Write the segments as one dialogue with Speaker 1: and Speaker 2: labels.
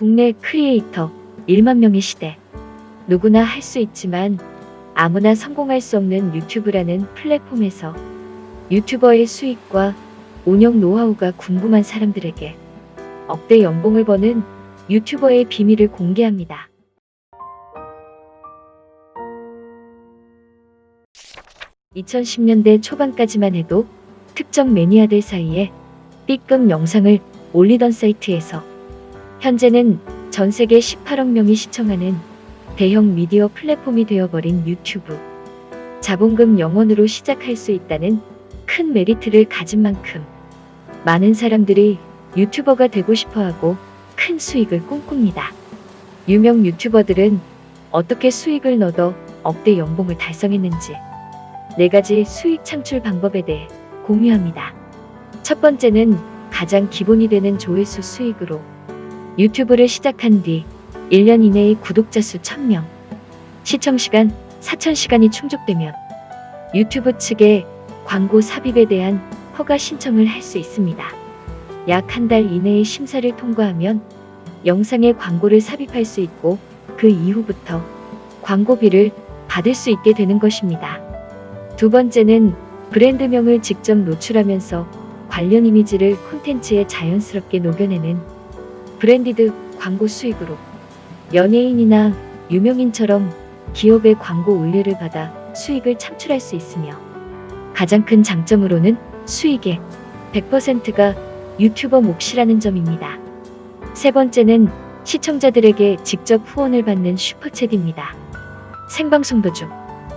Speaker 1: 국내 크리에이터 1만 명의 시대. 누구나 할 수 있지만 아무나 성공할 수 없는 유튜브라는 플랫폼에서 유튜버의 수익과 운영 노하우가 궁금한 사람들에게 억대 연봉을 버는 유튜버의 비밀을 공개합니다. (2010년대) 초반까지만 해도 특정 매니아들 사이에 B급 영상을 올리던 사이트에서 현재는 전 세계 18억 명이 시청하는 대형 미디어 플랫폼이 되어버린 유튜브. 자본금 0원으로 시작할 수 있다는 큰 메리트를 가진 만큼 많은 사람들이 유튜버가 되고 싶어하고 큰 수익을 꿈꿉니다. 유명 유튜버들은 어떻게 수익을 얻어 억대 연봉을 달성했는지 4가지 수익 창출 방법에 대해 공유합니다. 첫 번째는 가장 기본이 되는 조회수 수익으로 유튜브를 시작한 뒤 1년 이내의 구독자 수 1000명, 시청시간 4000시간이 충족되면 유튜브 측에 광고 삽입에 대한 허가 신청을 할 수 있습니다. 약 한 달 이내의 심사를 통과하면 영상에 광고를 삽입할 수 있고 그 이후부터 광고비를 받을 수 있게 되는 것입니다. 두 번째는 브랜드명을 직접 노출하면서 관련 이미지를 콘텐츠에 자연스럽게 녹여내는 브랜디드 광고 수익으로 연예인이나 유명인처럼 기업의 광고 의뢰를 받아 수익을 창출할 수 있으며 가장 큰 장점으로는 수익의 100%가 유튜버 몫이라는 점입니다. 세 번째는 시청자들에게 직접 후원을 받는 슈퍼챗입니다. 생방송 도중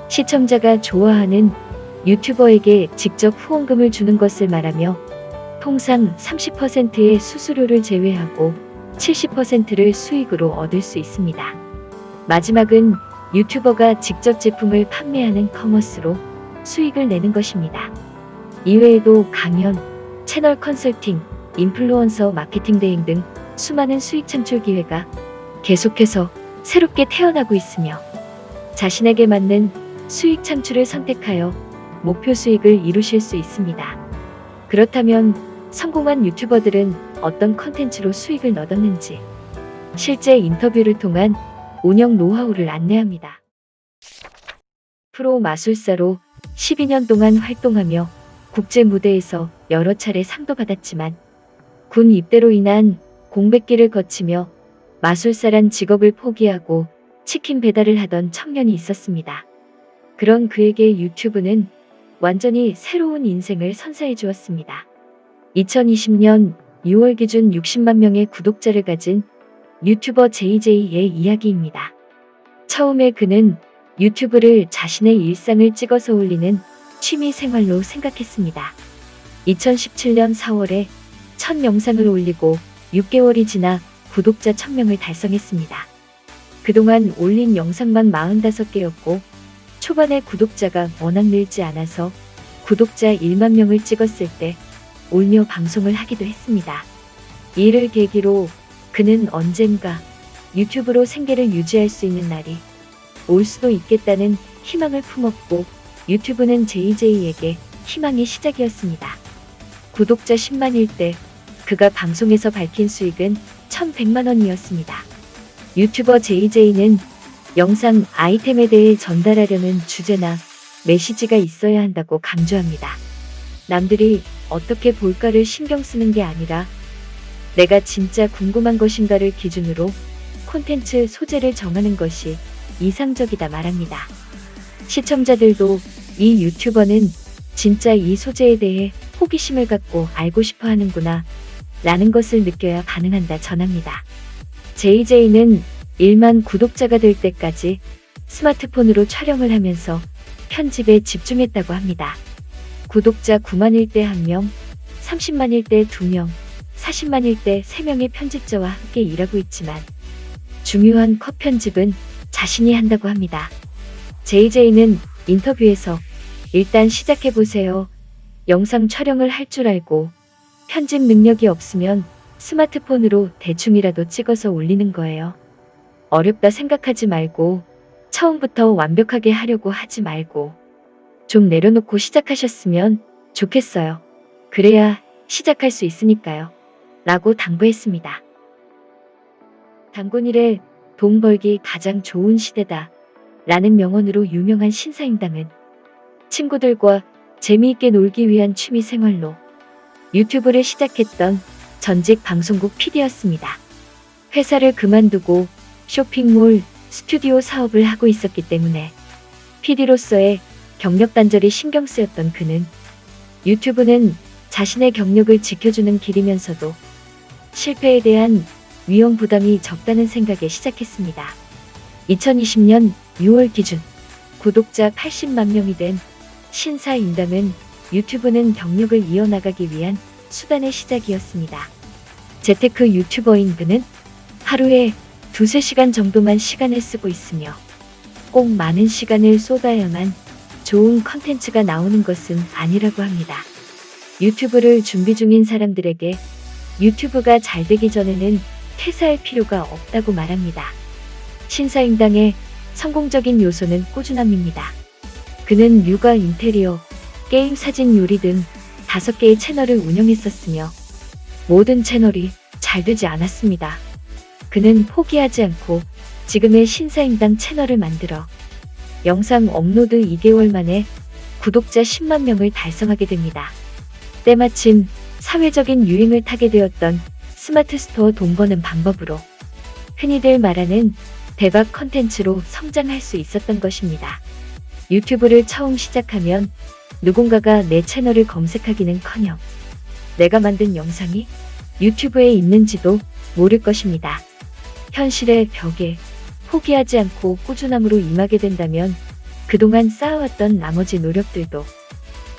Speaker 1: 시청자가 좋아하는 유튜버에게 직접 후원금을 주는 것을 말하며 통상 30%의 수수료를 제외하고 70%를 수익으로 얻을 수 있습니다. 마지막은 유튜버가 직접 제품을 판매하는 커머스로 수익을 내는 것입니다. 이외에도 강연, 채널 컨설팅, 인플루언서 마케팅 대행 등 수많은 수익 창출 기회가 계속해서 새롭게 태어나고 있으며 자신에게 맞는 수익 창출을 선택하여 목표 수익을 이루실 수 있습니다. 그렇다면 성공한 유튜버들은 어떤 컨텐츠로 수익을 얻었는지 실제 인터뷰를 통한 운영 노하우를 안내합니다. 프로 마술사로 12년 동안 활동하며 국제 무대에서 여러 차례 상도 받았지만 군 입대로 인한 공백기를 거치며 마술사란 직업을 포기하고 치킨 배달을 하던 청년이 있었습니다. 그런 그에게 유튜브는 완전히 새로운 인생을 선사해 주었습니다. 2020년 6월 기준 60만 명의 구독자를 가진 유튜버 JJ의 이야기입니다. 처음에 그는 유튜브를 자신의 일상을 찍어서 올리는 취미 생활로 생각했습니다. 2017년 4월에 첫 영상을 올리고 6개월이 지나 구독자 1000명을 달성했습니다. 그동안 올린 영상만 45개였고 초반에 구독자가 워낙 늘지 않아서 구독자 1만 명을 찍었을 때 울며 방송을 하기도 했습니다. 이를 계기로 그는 언젠가 유튜브로 생계를 유지할 수 있는 날이 올 수도 있겠다는 희망을 품었고 유튜브는 JJ에게 희망의 시작이었습니다. 구독자 10만일 때 그가 방송에서 밝힌 수익은 1100만 원이었습니다. 유튜버 JJ는 영상 아이템에 대해 전달하려는 주제나 메시지가 있어야 한다고 강조합니다. 남들이 어떻게 볼까를 신경 쓰는 게 아니라 내가 진짜 궁금한 것인가를 기준으로 콘텐츠 소재를 정하는 것이 이상적이다 말합니다. 시청자들도 이 유튜버는 진짜 이 소재에 대해 호기심을 갖고 알고 싶어 하는구나 라는 것을 느껴야 반응한다 전합니다. JJ는 1만 구독자가 될 때까지 스마트폰으로 촬영을 하면서 편집에 집중했다고 합니다. 구독자 9만일 때 1명, 30만일 때 2명, 40만일 때 3명의 편집자와 함께 일하고 있지만 중요한 컷 편집은 자신이 한다고 합니다. JJ는 인터뷰에서 일단 시작해보세요. 영상 촬영을 할 줄 알고 편집 능력이 없으면 스마트폰으로 대충이라도 찍어서 올리는 거예요. 어렵다 생각하지 말고 처음부터 완벽하게 하려고 하지 말고 좀 내려놓고 시작하셨으면 좋겠어요. 그래야 시작할 수 있으니까요. 라고 당부했습니다. 단군 이래 돈 벌기 가장 좋은 시대다 라는 명언으로 유명한 신사임당은 친구들과 재미있게 놀기 위한 취미 생활로 유튜브를 시작했던 전직 방송국 PD였습니다. 회사를 그만두고 쇼핑몰, 스튜디오 사업을 하고 있었기 때문에 PD로서의 경력 단절이 신경 쓰였던 그는 유튜브는 자신의 경력을 지켜주는 길이면서도 실패에 대한 위험 부담이 적다는 생각에 시작했습니다. 2020년 6월 기준 구독자 80만 명이 된 신사임당은 유튜브는 경력을 이어나가기 위한 수단의 시작이었습니다. 재테크 유튜버인 그는 하루에 2~3시간 정도만 시간을 쓰고 있으며 꼭 많은 시간을 쏟아야만 좋은 컨텐츠가 나오는 것은 아니라고 합니다. 유튜브를 준비 중인 사람들에게 유튜브가 잘 되기 전에는 퇴사할 필요가 없다고 말합니다. 신사임당의 성공적인 요소는 꾸준함입니다. 그는 육아, 인테리어, 게임, 사진, 요리 등 5개의 채널을 운영했었으며 모든 채널이 잘 되지 않았습니다. 그는 포기하지 않고 지금의 신사임당 채널을 만들어 영상 업로드 2개월 만에 구독자 10만 명을 달성하게 됩니다. 때마침 사회적인 유행을 타게 되었던 스마트 스토어 돈 버는 방법으로 흔히들 말하는 대박 컨텐츠로 성장할 수 있었던 것입니다. 유튜브를 처음 시작하면 누군가가 내 채널을 검색하기는커녕 내가 만든 영상이 유튜브에 있는지도 모를 것입니다. 현실의 벽에 포기하지 않고 꾸준함으로 임하게 된다면 그동안 쌓아왔던 나머지 노력들도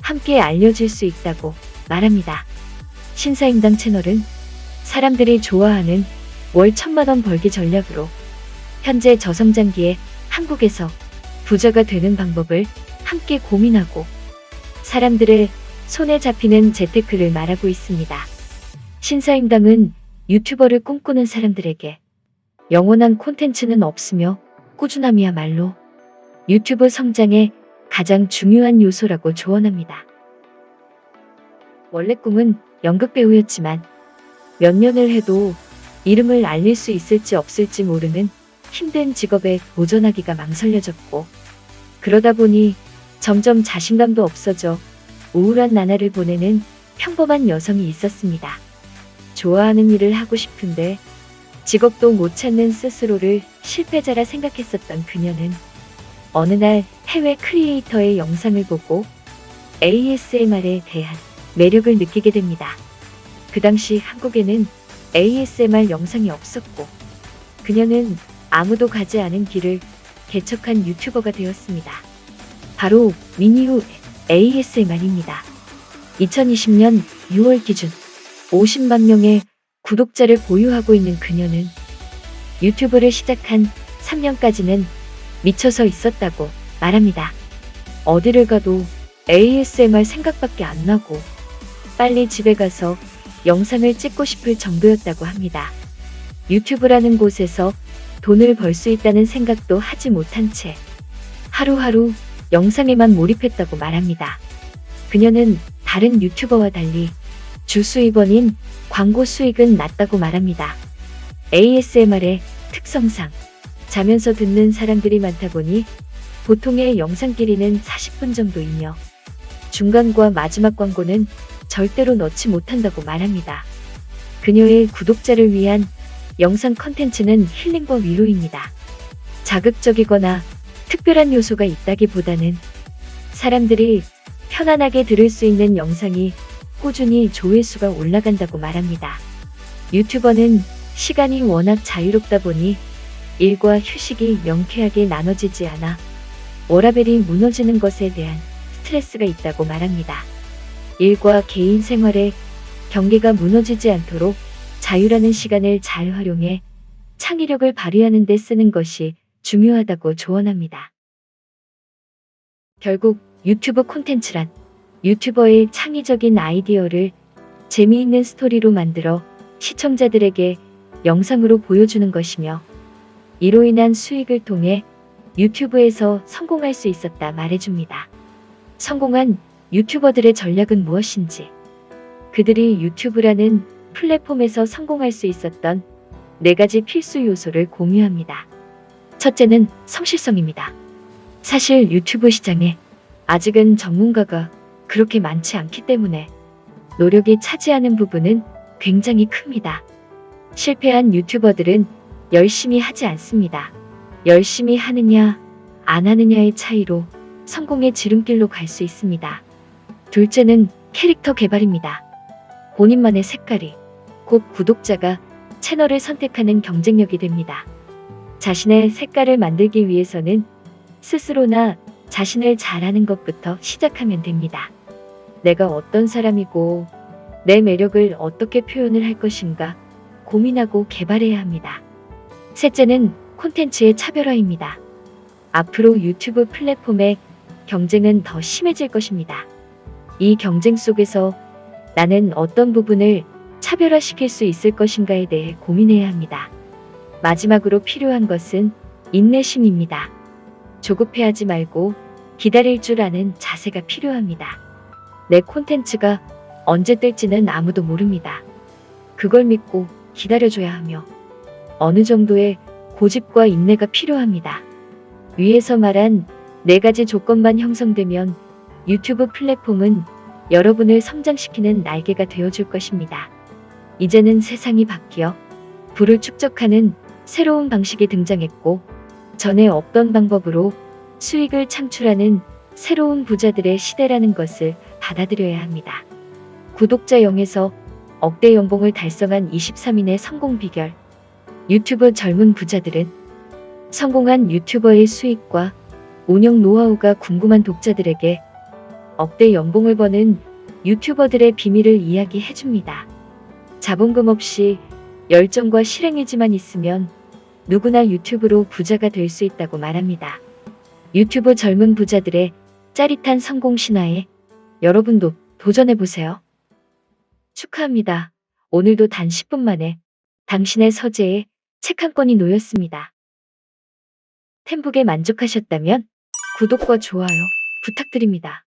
Speaker 1: 함께 알려질 수 있다고 말합니다. 신사임당 채널은 사람들이 좋아하는 월 1,000만 원 벌기 전략으로 현재 저성장기에 한국에서 부자가 되는 방법을 함께 고민하고 사람들의 손에 잡히는 재테크를 말하고 있습니다. 신사임당은 유튜버를 꿈꾸는 사람들에게 영원한 콘텐츠는 없으며 꾸준함이야말로 유튜브 성장의 가장 중요한 요소라고 조언합니다. 원래 꿈은 연극배우였지만 몇 년을 해도 이름을 알릴 수 있을지 없을지 모르는 힘든 직업에 도전하기가 망설여졌고 그러다 보니 점점 자신감도 없어져 우울한 나날을 보내는 평범한 여성이 있었습니다. 좋아하는 일을 하고 싶은데 직업도 못 찾는 스스로를 실패자라 생각했었던 그녀는 어느 날 해외 크리에이터의 영상을 보고 ASMR에 대한 매력을 느끼게 됩니다. 그 당시 한국에는 ASMR 영상이 없었고 그녀는 아무도 가지 않은 길을 개척한 유튜버가 되었습니다. 바로 미니우 ASMR입니다. 2020년 6월 기준 50만 명의 구독자를 보유하고 있는 그녀는 유튜브를 시작한 3년까지는 미쳐서 있었다고 말합니다. 어디를 가도 ASMR 생각밖에 안 나고 빨리 집에 가서 영상을 찍고 싶을 정도였다고 합니다. 유튜브라는 곳에서 돈을 벌 수 있다는 생각도 하지 못한 채 하루하루 영상에만 몰입했다고 말합니다. 그녀는 다른 유튜버와 달리 주 수입원인 광고 수익은 낮다고 말합니다. ASMR의 특성상 자면서 듣는 사람들이 많다 보니 보통의 영상 길이는 40분 정도이며 중간과 마지막 광고는 절대로 넣지 못한다고 말합니다. 그녀의 구독자를 위한 영상 컨텐츠는 힐링과 위로입니다. 자극적이거나 특별한 요소가 있다기보다는 사람들이 편안하게 들을 수 있는 영상이 꾸준히 조회수가 올라간다고 말합니다. 유튜버는 시간이 워낙 자유롭다 보니 일과 휴식이 명쾌하게 나눠지지 않아 워라밸이 무너지는 것에 대한 스트레스가 있다고 말합니다. 일과 개인 생활의 경계가 무너지지 않도록 자유라는 시간을 잘 활용해 창의력을 발휘하는 데 쓰는 것이 중요하다고 조언합니다. 결국 유튜브 콘텐츠란 유튜버의 창의적인 아이디어를 재미있는 스토리로 만들어 시청자들에게 영상으로 보여주는 것이며 이로 인한 수익을 통해 유튜브에서 성공할 수 있었다 말해줍니다. 성공한 유튜버들의 전략은 무엇인지, 그들이 유튜브라는 플랫폼에서 성공할 수 있었던 4가지 필수 요소를 공유합니다. 첫째는 성실성입니다. 사실 유튜브 시장에 아직은 전문가가 그렇게 많지 않기 때문에 노력이 차지하는 부분은 굉장히 큽니다. 실패한 유튜버들은 열심히 하지 않습니다. 열심히 하느냐, 안 하느냐의 차이로 성공의 지름길로 갈 수 있습니다. 둘째는 캐릭터 개발입니다. 본인만의 색깔이 곧 구독자가 채널을 선택하는 경쟁력이 됩니다. 자신의 색깔을 만들기 위해서는 스스로나 자신을 잘하는 것부터 시작하면 됩니다. 내가 어떤 사람이고 내 매력을 어떻게 표현을 할 것인가 고민하고 개발해야 합니다. 셋째는 콘텐츠의 차별화입니다. 앞으로 유튜브 플랫폼의 경쟁은 더 심해질 것입니다. 이 경쟁 속에서 나는 어떤 부분을 차별화시킬 수 있을 것인가에 대해 고민해야 합니다. 마지막으로 필요한 것은 인내심입니다. 조급해하지 말고 기다릴 줄 아는 자세가 필요합니다. 내 콘텐츠가 언제 뜰지는 아무도 모릅니다. 그걸 믿고 기다려줘야 하며 어느 정도의 고집과 인내가 필요합니다. 위에서 말한 4가지 조건만 형성되면 유튜브 플랫폼은 여러분을 성장시키는 날개가 되어줄 것입니다. 이제는 세상이 바뀌어 부를 축적하는 새로운 방식이 등장했고 전에 없던 방법으로 수익을 창출하는 새로운 부자들의 시대라는 것을 받아들여야 합니다. 구독자 0에서 억대 연봉을 달성한 23인의 성공 비결. 유튜브 젊은 부자들은 성공한 유튜버의 수익과 운영 노하우가 궁금한 독자들에게 억대 연봉을 버는 유튜버들의 비밀을 이야기해줍니다. 자본금 없이 열정과 실행의지만 있으면 누구나 유튜브로 부자가 될 수 있다고 말합니다. 유튜브 젊은 부자들의 짜릿한 성공 신화에 여러분도 도전해보세요. 축하합니다. 오늘도 단 10분 만에 당신의 서재에 책 한 권이 놓였습니다. 템북에 만족하셨다면 구독과 좋아요 부탁드립니다.